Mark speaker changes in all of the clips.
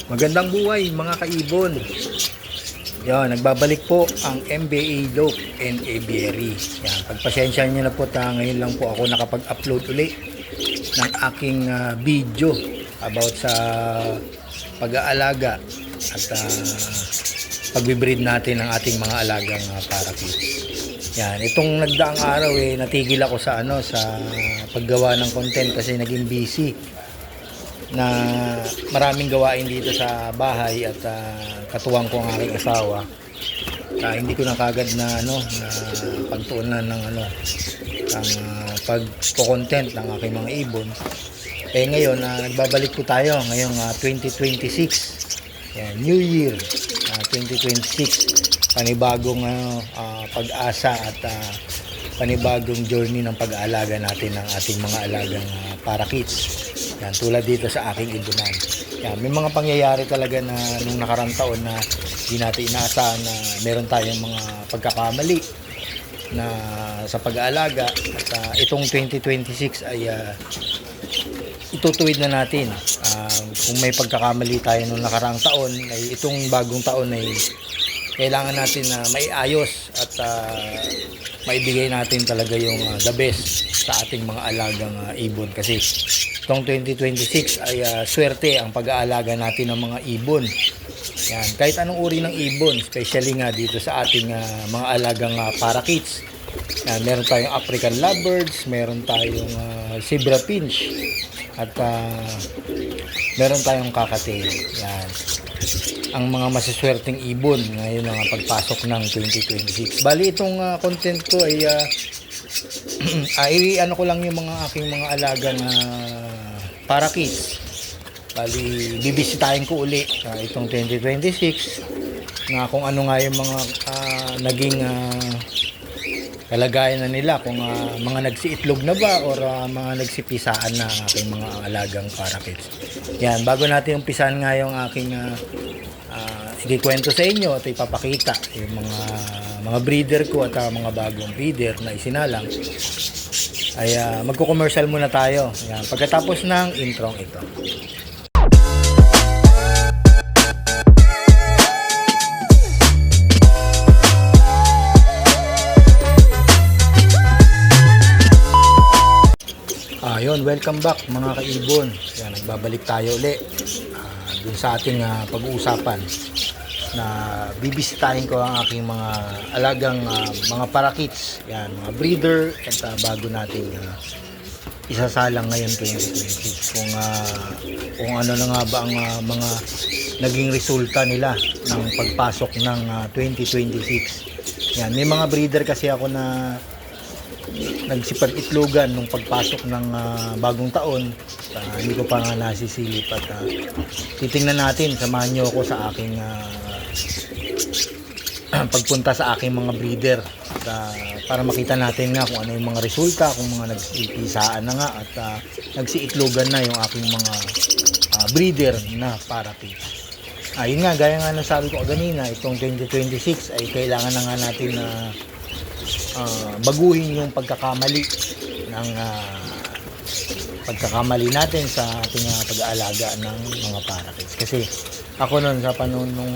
Speaker 1: Magandang buhay mga kaibon. Yan, nagbabalik po ang MBA Lope and Aviary. Yan, pagpasensya niyo na po ngayon lang po ako nakapag-upload uli ng aking video about sa pag-aalaga at pagbibreed natin ng ating mga alagang parakeet. Yan, itong nagdaang araw natigil ako sa sa paggawa ng content kasi naging busy na maraming gawain dito sa bahay at katuwang ko ang aking asawa. Hindi ko na kagad na na pagtuunan ng ang pag-content ng aking mga ibon. Ngayon nagbabalik po tayo ngayong 2026. Yan, New Year 2026. Panibagong pag-asa at panibagong journey ng pag-aalaga natin ng ating mga alagang parakeets. Yan, tulad dito sa aking ibunan. Yan, may mga pangyayari talaga na nung nakarang taon na hindi natin inaasahan na meron tayong mga pagkakamali na sa pag-aalaga at itong 2026 ay itutuwid na natin. Kung may pagkakamali tayo nung nakaraang taon ay itong bagong taon ay kailangan natin na maiayos at maibigay natin talaga yung the best sa ating mga alagang ibon kasi itong 2026 ay swerte ang pag-aalaga natin ng mga ibon. Yan, kahit anong uri ng ibon, especially nga dito sa ating mga alagang parakeets. Yan, meron tayong African lovebirds, meron tayong zebra finch at meron tayong cockatiel. Yan, ang mga masiswerteng ibon ngayon ang pagpasok ng 2026. Bali itong content ko ay ko lang yung mga aking mga alagang parakeets. Bali bibisitahin ko uli itong 2026 na kung ano nga yung mga naging kalagayan na nila, kung mga nagsiitlog na ba or mga nagsipisaan na ang aking mga alagang parakeets. Yan, bago natin umpisahan nga yung aking ikikwento sa inyo at ipapakita yung mga breeder ko at mga bagong breeder na isinalang ay magko-commercial muna tayo. Yan, pagkatapos ng introng ito. Ayun, welcome back mga kaibon. Yan, nagbabalik tayo uli dun sa ating pag-uusapan na bibisitahin ko ang aking mga alagang mga parakeets. Yan, mga breeder at bago natin isasalang ngayon 2026 kung ano na nga ba ang mga naging resulta nila ng pagpasok ng 2026. Yan, may mga breeder kasi ako na nagsipag-itlogan nung pagpasok ng bagong taon. Hindi ko pa nga nasisilip at titingnan natin, samahan nyo ako sa aking pagpunta sa aking mga breeder para makita natin nga kung ano yung mga resulta, kung mga nagsipisaan na nga at nagsiitlogan na yung aking mga breeder na parakeets. Yun nga, gaya nga ng sabi ko kanina, itong 2026 ay kailangan na nga natin na baguhin yung pagkakamali ng pagkakamali natin sa ating pag-aalaga ng mga parakeets. Kasi ako noon sa panahon nung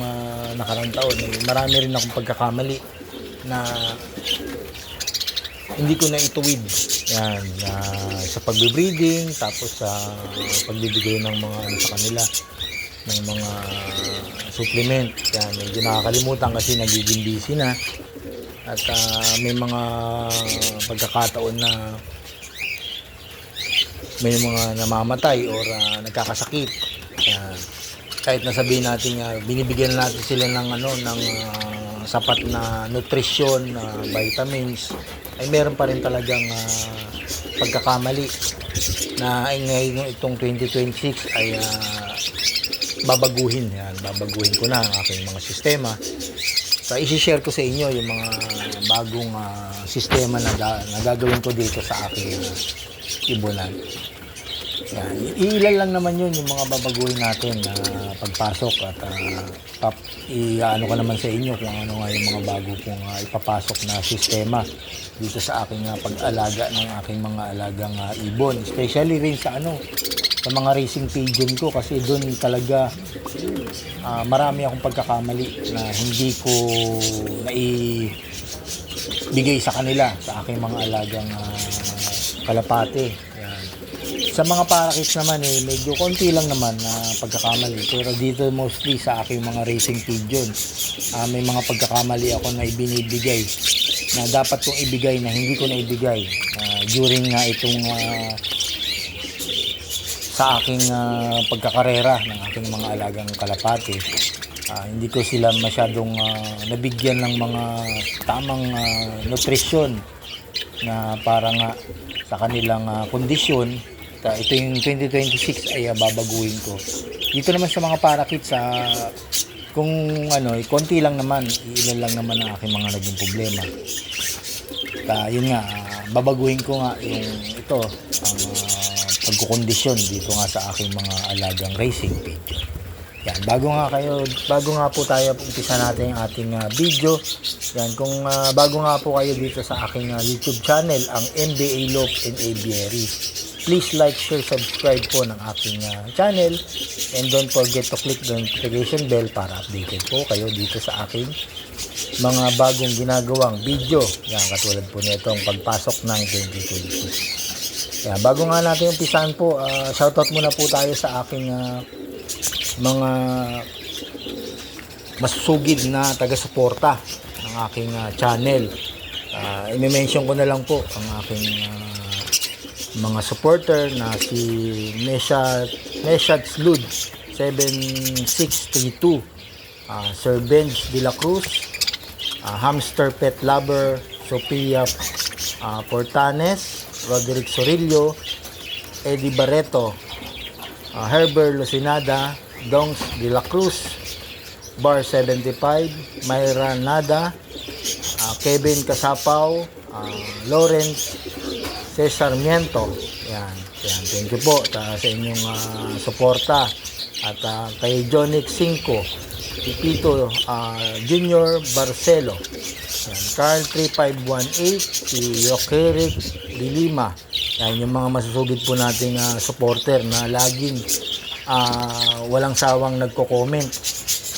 Speaker 1: nakarang taon, marami rin akong pagkakamali na hindi ko na ituwid. Yan, sa pag-breeding, tapos sa pagbibigay ng mga sa kanila ng mga supplement. Yan, medyo nakakalimutan kasi nagiging busy na. At may mga pagkakataon na may mga namamatay or nagkakasakit. Kahit nasabihin natin binibigyan natin sila ng ng sapat na nutrition, vitamins, ay meron pa rin talagang pagkakamali na ngayon itong 2026 ay babaguhin ko na ang aking mga sistema. I-share ko sa inyo yung mga bagong sistema na gagawin ko dito sa aking ibunan. Yan. Iilan lang naman yun yung mga babaguhin natin na pagpasok at ano ko naman sa inyo kung ano nga yung mga bago kong ipapasok na sistema dito sa aking pag-alaga ng aking mga alagang ibon. Especially rin sa sa mga racing pigeon ko kasi doon talaga marami akong pagkakamali na hindi ko naibigay sa kanila sa aking mga alagang kalapate. Yan. Sa mga parakeets naman medyo konti lang naman na pagkakamali, pero dito mostly sa aking mga racing pigeon may mga pagkakamali ako na ibinibigay na dapat kong ibigay na hindi ko na ibigay during itong sa aking pagkakarera ng aking mga alagang kalapate. Hindi ko sila masyadong nabigyan ng mga tamang nutrisyon na para nga sa kanilang kondisyon. Ito yung 2026 ay babaguhin ko. Dito naman sa mga parakeets kung konti lang naman, ilan lang naman ang aking mga naging problema. Yun nga, babaguhin ko nga yung ang pagkukondisyon dito nga sa aking mga alagang racing pigeon. Yan, bago nga po tayo umpisa natin ang ating video. Yan, kung bago nga po kayo dito sa aking YouTube channel, ang MBA Loop and Aviary, please like, share, subscribe po ng aking channel, and don't forget to click the notification bell para updated po kayo dito sa aking mga bagong ginagawang video. Yan, katulad po nito ang pagpasok ng 2022. Yan, bago nga natin umpisahan po, shoutout muna po tayo sa aking mga masusugid na taga-suporta ng aking channel. I-mention ko na lang po ang aking mga supporter na si Meshad Slud 7632, Sir Benj de la Cruz, Hamster Pet Lover Sophia Portanes, Roderick Sorillo, Eddie Barreto, Herbert Lucinada, Dongs de la Cruz, Bar 75, Myra Nada, Kevin Kasapaw, Lawrence Cesar Miento. Yan. Thank you po sa inyong suporta. At kay Jonic 5, Pipito Junior Barcelo, yan, Carl 3518, si Yokerik Dilima. Yan yung mga masusugid po nating supporter na laging walang sawang nagko-comment.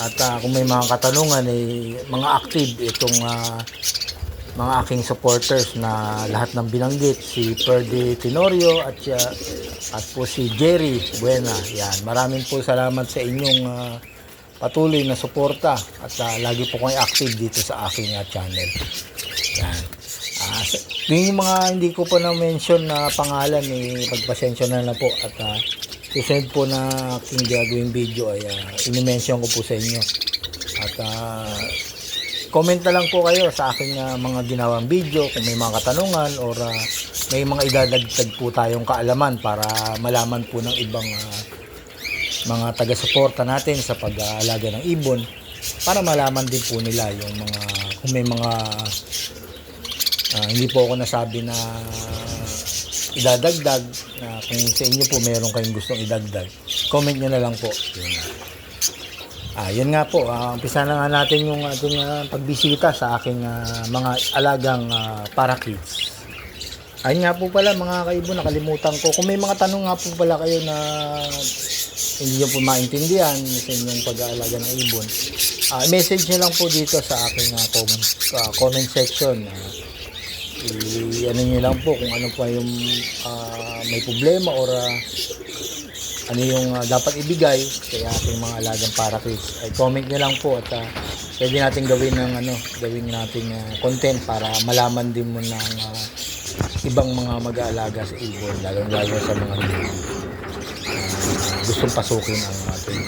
Speaker 1: At kung may mga katanungan mga active itong mga aking supporters na lahat ng binanggit, si Perdi Tenorio at po si Jerry Buena. Yan, maraming po salamat sa inyong patuloy na suporta at lagi po kayo active dito sa aking channel. Yan. Yung mga hindi ko pa na-mention na pangalan, pagpasensya na po at susunod po na aking gagawing video ay i-mention ko po sa inyo. At comment na lang po kayo sa aking mga ginawang video kung may mga katanungan or may mga idadagdag po tayong kaalaman para malaman po ng ibang mga taga-suporta natin sa pag-aalaga ng ibon, para malaman din po nila yung mga kung may mga hindi po ako nasabi na idadagdag, na kung sa inyo po meron kayong gustong idagdag, comment nyo na lang po. Yun nga po, umpisa na nga natin yung ating pagbisita sa aking mga alagang parakeets. Ayun nga po pala mga kaibon, nakalimutan ko. Kung may mga tanong nga po pala kayo na hindi nyo po maintindihan sa inyong pag-aalaga ng ibon, message nyo lang po dito sa aking comment section. Ano nyo lang po kung ano pa yung may problema or ano yung dapat ibigay kay ating mga alagang parakeets. Ay comment nyo lang po at pwede natin gawin nating content para malaman din mo ng ibang mga mag-aalaga sa ibon, lalo sa mga gustong pasukin ang ating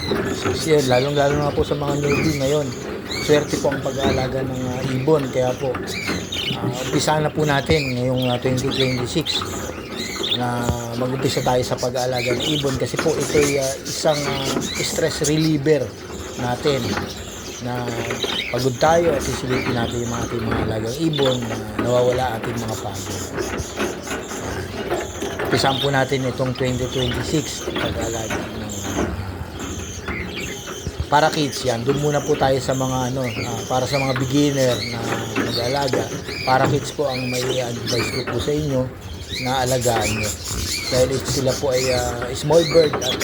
Speaker 1: business. Lalo na po sa mga newbie ngayon. Swerte po ang pag-aalaga ng ibon, kaya po umpisa na po natin ngayong 2026 na mag-umpisa tayo sa pag-aalaga ng ibon, kasi po ito ay isang stress reliever natin na pagod tayo at sisilipin natin yung ating mga alagang ibon na nawawala ating mga pagod. umpisahan po natin itong 2026 pag-alaga ng para kids. Yan, doon muna po tayo sa mga para sa mga beginner na mag-alaga. Para kids po ang may advice ko po sa inyo na alagaan nyo, dahil sila po ay small bird at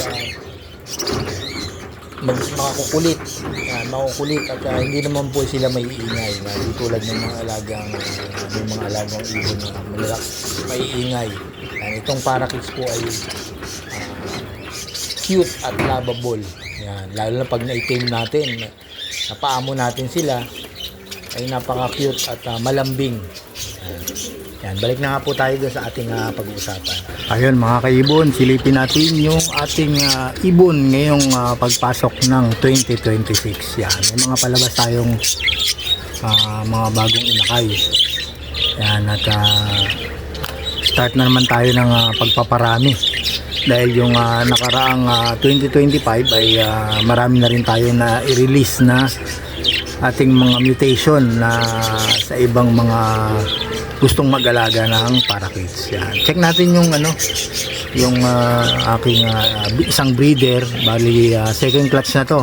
Speaker 1: makakukulit. Yan, makukulit at hindi naman po sila may iingay, hindi tulad ng mga alagang ibon na may iingay. Yan, itong para kids po ay cute at lovable. Yan, lalo na pag na-tame natin, napaamo natin sila, ay napaka-cute at malambing. Yan, balik na nga po tayo doon sa ating pag-uusapan. Ayun mga kaibon, silipin natin yung ating ibon ngayong pagpasok ng 2026. Yan, may mga palabas tayong mga bagong inakay. Yan, at start na naman tayo ng pagpaparami. Dahil yung nakaraang 2025 ay marami na rin tayo na i-release na ating mga mutation na sa ibang mga gustong mag-alaga ng parakeets. Yan. Check natin yung yung aking isang breeder, bali second clutch na to.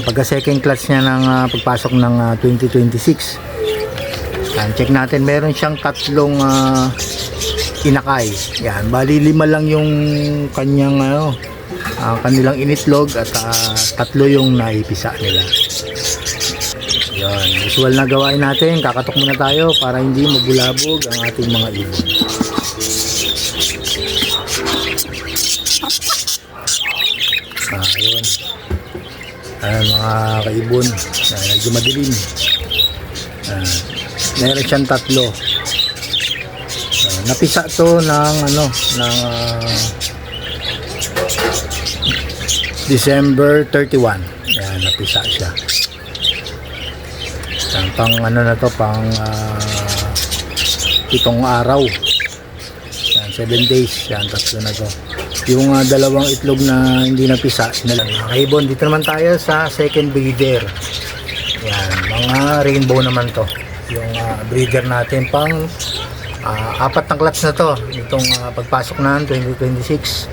Speaker 1: Pagka second clutch niya ng pagpasok ng 2026. Yan, check natin, meron siyang tatlong inakay. Yan, bali 5 lang yung kanyang kanilang initlog at 3 yung naipisa nila. Yan, usual na gawain natin. Kakatok muna tayo para hindi mabulabog ang ating mga ibon. Ayun. Ayan mga kaibon. Medyo madilim. Meron siyang 3. Napisa to ng December 31. Yan, napisa siya. Yan, pang na to, pang 7 araw. Yan, 7 days. Yan, 3 na to. Yung 2 itlog na hindi napisa, sinalang. Kaibon, dito naman tayo sa second breeder. Yan, mga rainbow naman to. Yung breeder natin pang 4 na clutch na to itong pagpasok ng 2026.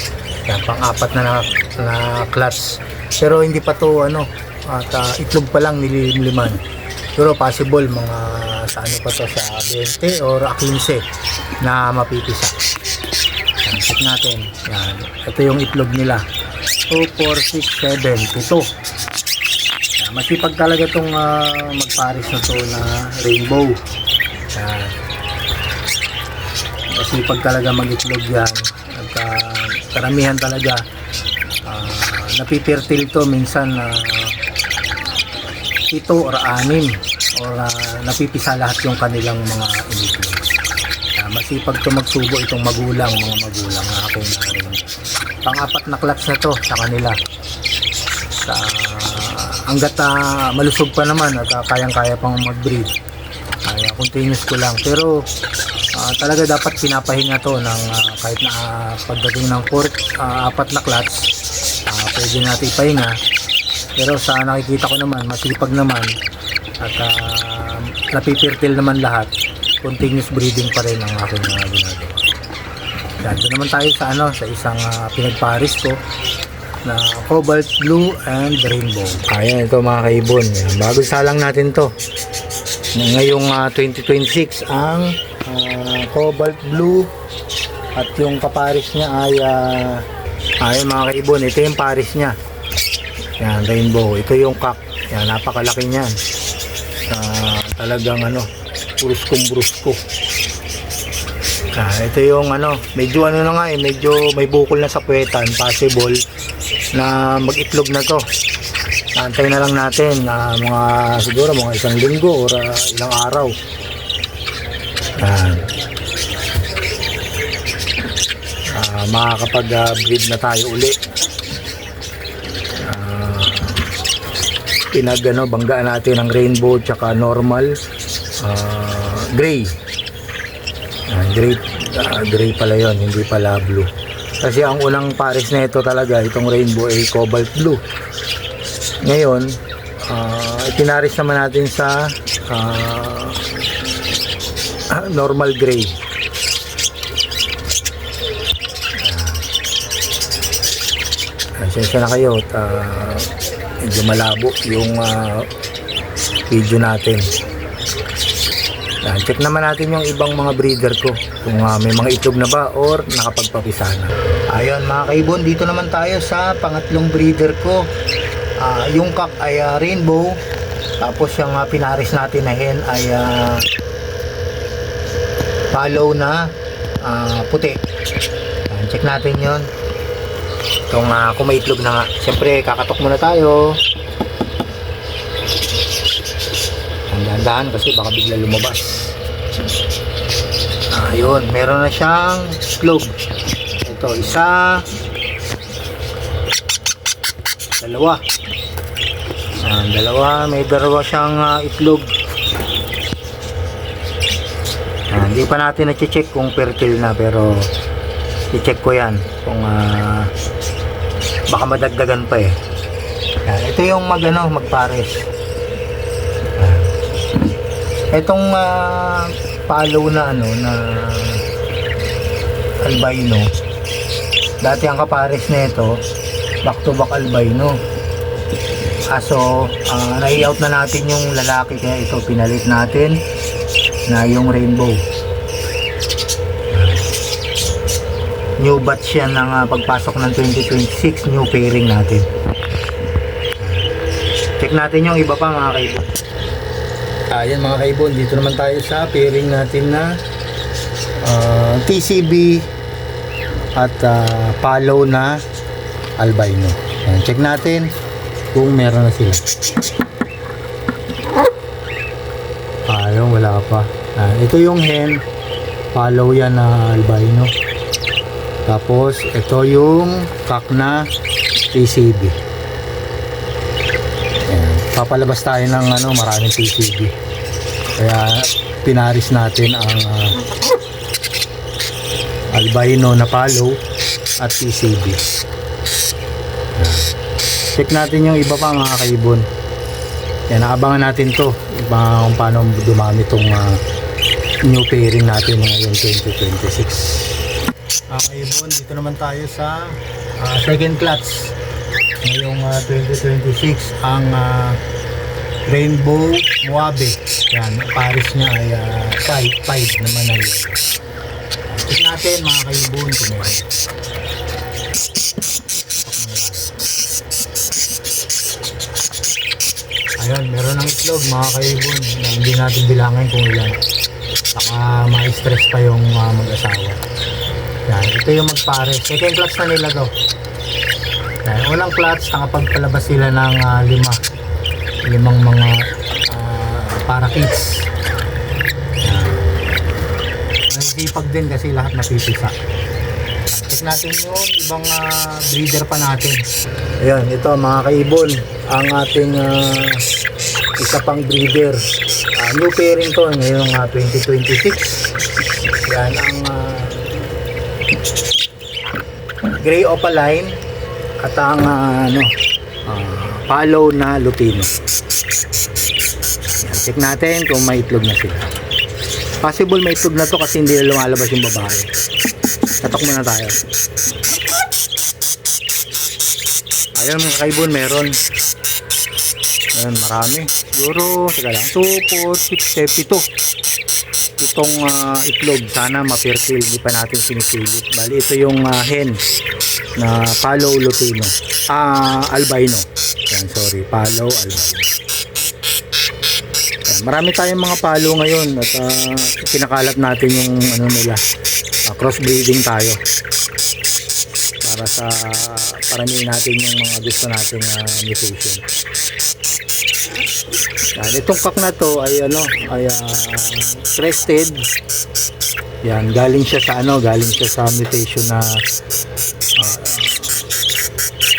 Speaker 1: Yan, pang 4 na clutch, pero hindi pa to at itlog pa lang, nililiman. Pero possible mga sa pa to, sa 20 or 15 na mapipisa. Yan, check natin. Yan, ito yung itlog nila, 2, 4, 6, 7, 7. Yan, masipag talaga tong magpares na to na rainbow. Yan, masipag talaga mag-itlog yan. At karamihan talaga napipirtil to minsan 7 or 6 or napipisa lahat yung kanilang mga initlog. Masipag to magsubo itong mga magulang na aking naroon. Pang-4 na clutch na to sa kanila. Hanggat malusog pa naman at kayang-kaya pang mag-breed, continuous ko lang. Pero talaga dapat pinapahinga to ng kahit na pagdating ng 4 na clutch, pwede natin ipahinga. Pero sa nakikita ko naman, masipag naman at napipirtil naman lahat, continuous breeding pa rin ang aking ginagawa. Yan, doon naman tayo sa sa isang pinagparis ko na cobalt blue and rainbow. Ayan, ito mga kaibon. Bago salang natin to ngayong 2026, ang cobalt blue at yung kaparis niya ay ayun mga kaibon, ito yung paris niya. Yan, rainbow. Ito yung cock. Yan, napakalaki niyan. Talagang brusko. Ito yung medyo na nga medyo may bukol na sa puwetan. Possible na mag-itlog na to. Antayin na lang natin siguro mga 1 linggo or ilang araw. Makakapag-breed na tayo uli. Banggaan natin ang rainbow tsaka normal gray. Gray pala yon, hindi pala blue. Kasi ang unang pares na ito talaga, itong rainbow ay cobalt blue. Ngayon, itinaris naman natin sa normal gray. Pasensya na kayo at medyo malabo yung video natin. Yan, check naman natin yung ibang mga breeder ko kung may mga itlog na ba or nakapagpapisa na. Ayun mga kaibon, dito naman tayo sa pangatlong breeder ko. Yung cock ay rainbow, tapos yung pinaris natin na hen ay follow na puti. Yan, check natin yon kung may itlog na nga. Siyempre kakatok muna tayo. Dahan-dahan kasi baka bigla lumabas. Ayun, meron na siyang itlog. Ito, isa, dalawa. Dalawa, may dalawa siyang itlog. Hindi pa natin na-check kung fertile na, pero i-check ko yan kung baka madagdagan pa eh. Yan, ito yung magpares. Itong follow na na albino, dati ang kapares na ito back to back albino. So na-out na natin yung lalaki, kaya ito pinalit natin na yung rainbow. New batch yan ng pagpasok ng 2026, new pairing natin. Check natin yung iba pa mga kaibon. Ayan mga kaibon, dito naman tayo sa pairing natin na TCB at follow na albino. Ayan, check natin kung meron na sila. Ayun, wala pa. Ito yung hen, follow yan na albino. Tapos ito yung cock na TCB. Papalabas tayo ng maraming TCB, kaya pinaris natin ang albino na follow at TCB. Check natin yung iba pa mga kaibon. Yan, naabangan natin to kung paano dumami tong new pairing natin ngayong 2026. Kaibon, dito naman tayo sa second clutch ngayong 2026, ang Rainbow Muabe. Yan, pares niya ay 5 naman na yun. Check natin mga kaibon kung meron. Ayun, meron ng itlog mga kaibon na hindi natin bilangin kung ilan, baka ma-stress pa yung mag-asawa. Yan, ito yung magpares. Second clutch na nila to. Yan, unang clutch, nakapagpalabas sila ng limang mga parakeets. Nagsipag din kasi lahat napipisa. Check natin yung ibang breeder pa natin. Ayan, ito mga kaibon, ang ating isa pang breeder. New pairing to ngayong 2026. Yan ang gray opaline at ang follow na lutino. Yan, check natin kung may itlog na sila. Possible may itlog na to kasi hindi na lumalabas yung babae. Tatok muna tayo. Ayun mga kaibon, meron. Ayun, marami. Siguro, teka lang, 2, 4, 6, 7, 7 itong itlog. Sana ma-fertile, hindi pa natin sinisilip. Bali, ito yung hen na follow lutino. Albino. Yan, sorry, follow albino. Yan, marami tayong mga follow ngayon at kinakalat natin yung nila. Crossbreeding tayo para sa paramihin natin yung mga gusto nating mutation. Yan, itong cock na to ay crested. Yan, galing siya sa mutation na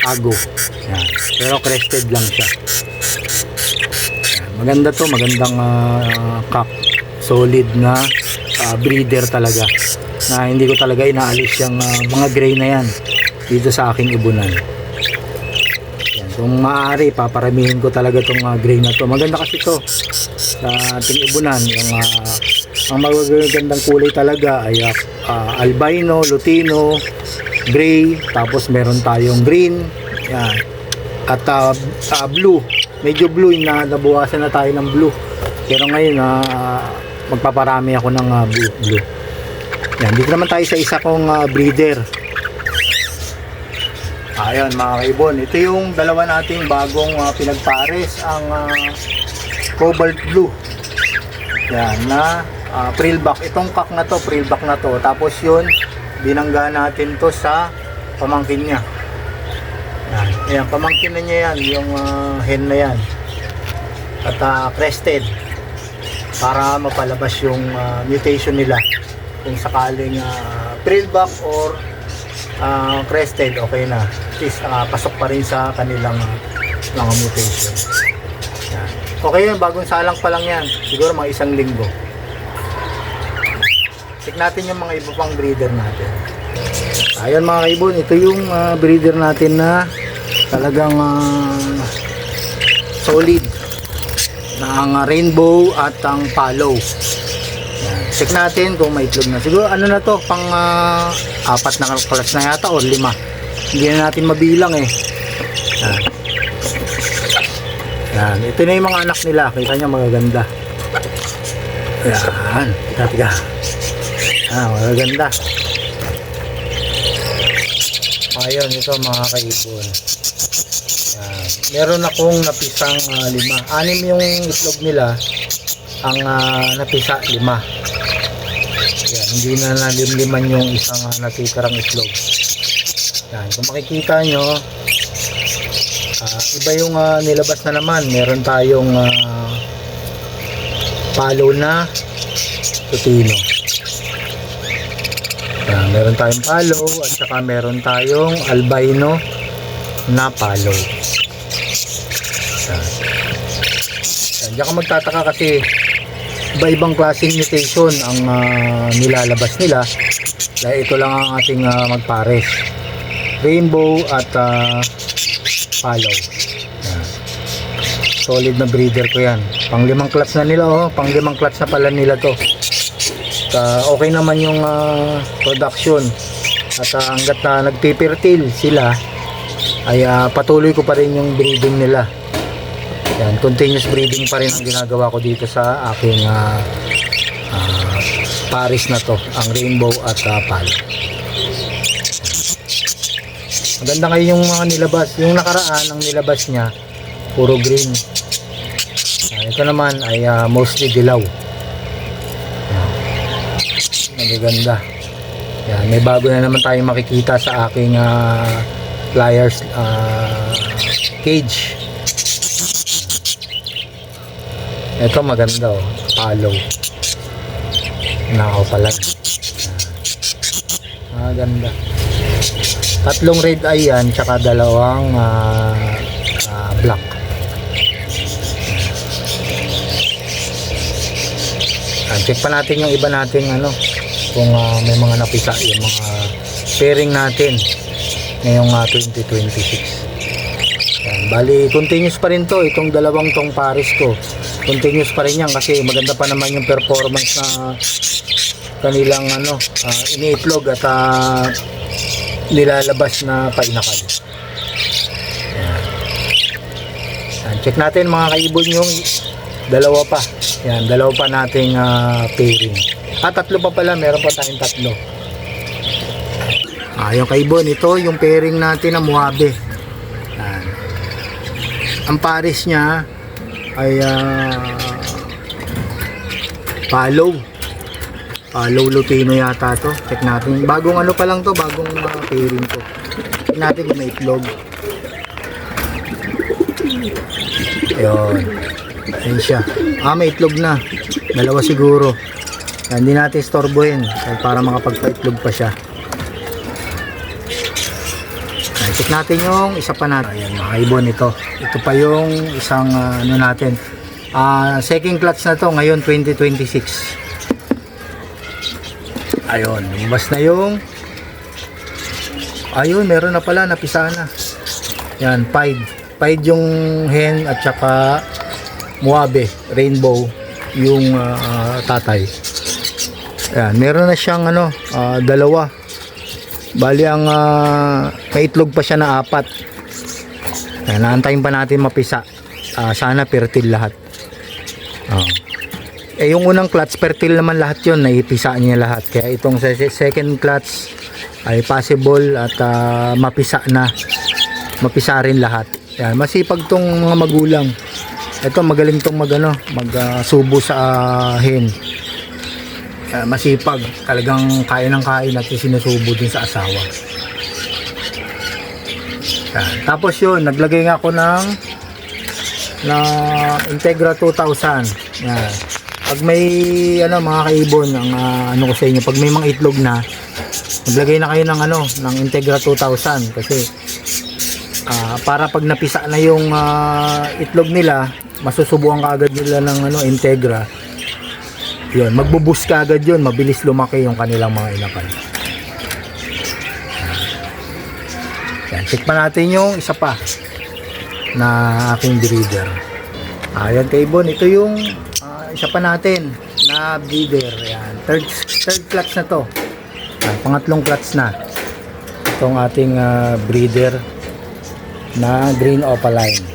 Speaker 1: ago. Yan, pero crested lang siya. Yan, maganda to, magandang cock, solid na breeder talaga, na hindi ko talaga inaalis yung mga gray na yan dito sa aking ibunan. Yan, kung maaari paparamihin ko talaga itong gray na to. Maganda kasi to sa ating ibunan. Yung ang magagandang kulay talaga ay albino, lutino, gray, tapos meron tayong green Yan. At blue. Medyo blue na nabuwasan na tayo ng blue. Pero ngayon magpaparami ako ng blue. Yan, dito naman tayo sa isa kong breeder. Ayan mga kaibon, ito yung dalawa nating bagong pinagpares, ang cobalt blue. Yan, na prillback. Itong cock na to, prillback na to. Tapos yun, binangga natin to sa pamangkin niya. Yan, ayan, pamangkin na niya yan, yung hen na yan. At crested, para mapalabas yung mutation nila. Kung sakaling prillback or crested, okay na. At least pasok pa rin sa kanilang mga mutation. Yan. Okay yun, bagong salang pa lang yan. Siguro mga 1 linggo. Check natin yung mga iba pang breeder natin. Ayan mga kaibon, ito yung breeder natin na talagang solid na ang rainbow at ang palo. Yan. Check natin kung may itlog na. Siguro ano na to, pang 4 na kalas na yata o 5. Hindi na natin mabilang eh. Yan. Yan. Ito na yung mga anak nila. Kita nyo magaganda. Yan. Tiga. Magaganda. Ayun, ito mga kaibon. Yan. Meron akong napisang 5. 6 yung itlog nila. Ang napisa 5. Yan, hindi na nalimliman yung isang natitirang itlog. Yan, kung makikita nyo, iba yung nilabas na naman. Meron tayong palo na tutino. Yan, meron tayong palo at saka meron tayong albino na palo. Yan. Yan, diyan ka magtataka kasi iba-ibang klaseng mutation ang nilalabas nila. Dahil ito lang ang ating magpares. Rainbow at palo. Yan. Solid na breeder ko yan. Pang 5 clutch na nila, oh. Pang 5 clutch na pala nila to. Okay naman yung production. At hanggat na nagpipirtil sila, ay patuloy ko pa rin yung breeding nila. Yan, continuous breeding pa rin ang ginagawa ko dito sa aking pares na to, ang rainbow at palo. Maganda ngayon yung mga nilabas. Yung nakaraan, ang nilabas niya puro green. Ito naman ay mostly dilaw. Magaganda. Yan, may bago na naman tayong makikita sa aking pliers cage. Ito maganda, oh. Palo. Nakaw pala. Maganda. 3 red eye yan, tsaka 2 black. Check pa natin yung iba nating kung may mga napisa yung mga pairing natin ngayong 2026. Yan, bali continuous pa rin to, itong dalawang tong pares ko. Continuous pa rin yan kasi maganda pa naman yung performance na kanilang iniitlog at nilalabas na painakal. Yan, check natin mga kaibon yung dalawa pa. Yan, dalawa pa nating pairing. 3 pa pala, meron pa tayong 3. Yung kaibon, ito yung pairing natin na Mojave. Yan. Ang pares niya ay palo lutino yata to. Check natin, bagong pa lang to, bagong pairing to. Check natin kung may itlog. Ayun, ayun siya. May itlog na, 2 siguro. Hindi natin istorbohin para makapagpa-itlog pa siya. Check natin yung isa pa natin. Ayan mga ibon, ito pa yung isang natin. Second clutch na to ngayon 2026. Ayun, lumabas na yung meron na pala, napisa na. Yan, pied yung hen at saka Mojave, rainbow yung tatay. Yan, meron na siyang 2. Bali ang may itlog pa siya na 4. Naantayin pa natin mapisa. Sana fertile lahat. Yung unang clutch fertile naman lahat yon, naipisa niya lahat. Kaya itong second clutch ay possible at mapisa rin lahat. Yan, masipag tong mga magulang. Ito magaling tong magsubo sa hen. Masipag, talagang kain ng kain at sinusubo din sa asawa. Yan. Tapos yun, naglagay nga ako ng Integra 2000. Yan. Pag may mga kaibon, ang ko sa inyo, pag may mga itlog na, maglagay na kayo ng Integra 2000 kasi para pag napisa na yung itlog nila, masusubukan kaagad nila ng Integra. Yun, magbuboost kaagad yun, mabilis lumaki yung kanilang mga inapan. Yan, check pa natin yung isa pa na aking breeder. Ayan kaibon, ito yung isa pa natin na breeder. Yan, third clutch na to. Yan, pangatlong clutch na itong ating breeder na green opaline.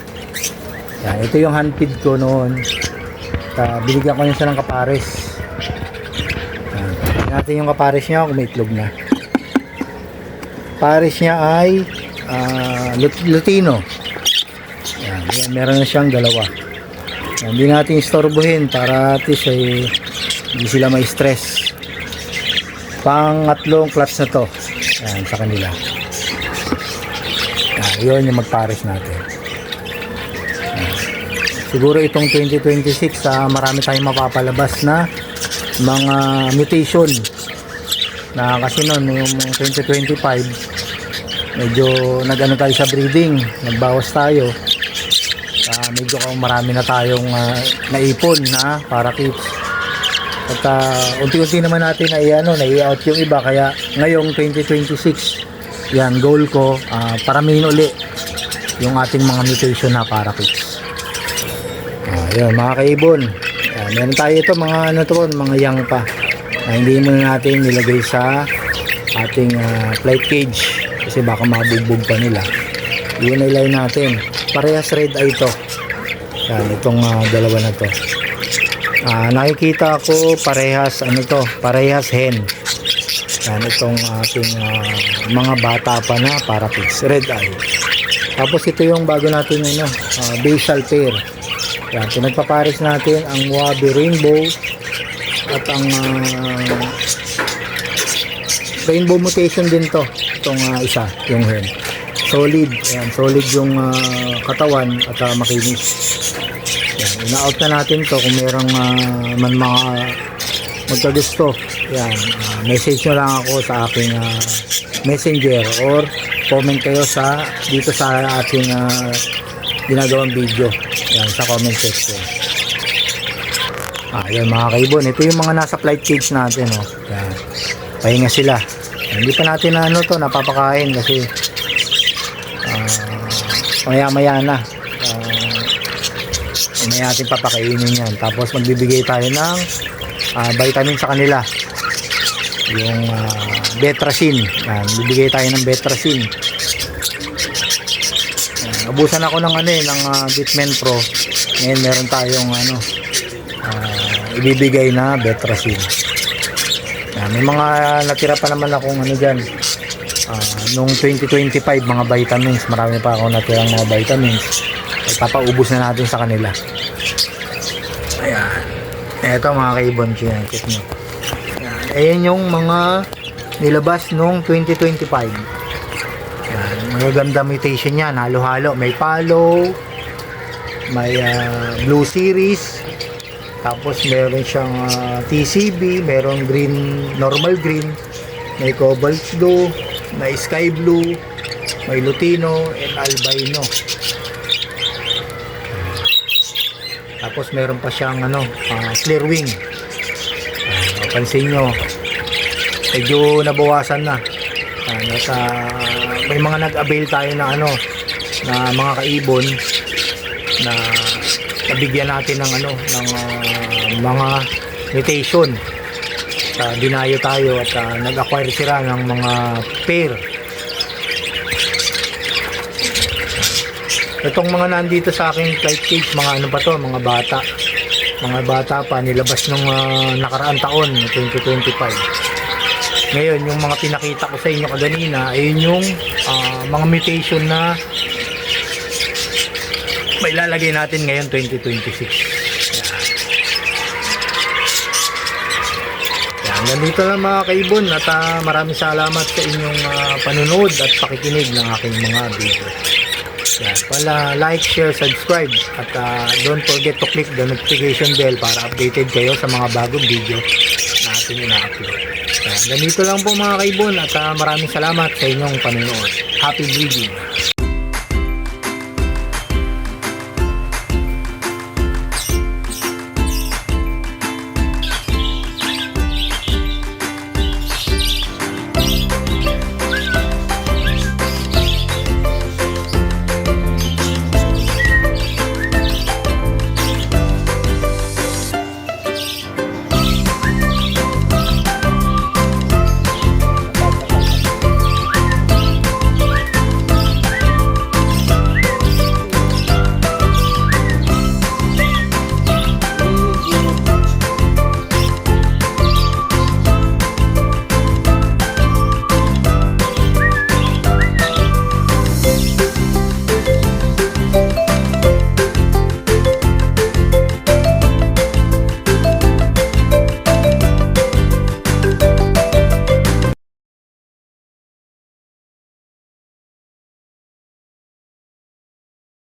Speaker 1: Yan, ito yung handfeed ko noon. Binigyan ko niya siya ng kapares. Yan, tingnan natin yung kapares niya kung may itlog na. Pares niya ay Lutino. Yan, meron na siyang dalawa. Hindi natin istorbohin para at least ay hindi sila may stress. Pangatlong clutch na to. Yan, sa kanila. Yan, yun yung magpares natin. Yan. Siguro itong 2026 marami tayong mapapalabas na mga mutation na kasi noon yung 2025 medyo nag-ano tayo sa breeding, nagbawas tayo. Medyo marami na tayong naipon na para keeps. At unti-unti naman natin na-out yung iba. Kaya ngayong 2026, yan, goal ko, paramihin uli yung ating mga mutation na para keeps. Yan, mga kaibon. Meron tayo ito, mga young pa. Hindi muna natin nilagay sa ating flight cage kasi baka mabugbog pa nila. Yun ilay natin. Parehas red eye ito. Yan, itong dalawa na to. Nakikita ko parehas parehas hen. Yan, itong ating mga bata pa na para pigs, red eye. Tapos ito yung bago natin basal pair. Yan, pinagpapares natin ang Wabi Rainbow at ang Rainbow mutation din to. Itong isa, yung hen. Solid, yan, solid yung katawan at makinis. Yan, ina-out na natin to kung merong mga magkagusto. Yan, message nyo lang ako sa aking messenger or comment kayo dito sa ating ginagawang video. Yan, sa comment section. Yan mga kaibon, ito yung mga nasa flight cage natin. Yan, pahinga sila. Hindi pa natin napapakain kasi maya na maya natin papakainin yan. Tapos magbibigay tayo ng vitamin sa kanila, yung Betracin. Yan, bibigay tayo ng Betracin. Abusan ako ng ng Bitmen Pro. Ngayon meron tayong ibibigay na Betracin. Yan, may mga natira pa naman akong dyan. Nung 2025 mga vitamins, marami pa ako natirang mga vitamins. Papaubos na natin sa kanila. Ayan, eto mga kaibon, check nyo. Ayan yung mga nilabas nung 2025. Ayan, magaganda mutation yan, halo-halo. May palo, may blue series, tapos meron siyang TCB, meron green, normal green, may cobalt blue, may sky blue, may lutino and albino. Tapos meron pa siyang clear wing. Pansin nyo, medyo nabawasan na. May mga nag-avail tayo na na mga kaibon na nabigyan natin ng mga mutation. Dinayo tayo at nag-acquire sila ng mga pair. Itong mga nandito sa aking flight cage, mga ano pa to, mga bata. Mga bata pa, nilabas nung nakaraang taon, 2025. Ngayon, yung mga pinakita ko sa inyo kaganina, ayun yung mga mutation na may lalagay natin ngayon 2026. Nandito lang mga kaibon at maraming salamat sa inyong panunood at pakikinig ng aking mga video. Yan, pala like, share, subscribe at don't forget to click the notification bell para updated kayo sa mga bagong video na ating ina-upload. Yan, ganito lang po mga kaibon at maraming salamat sa inyong panunood. Happy breeding!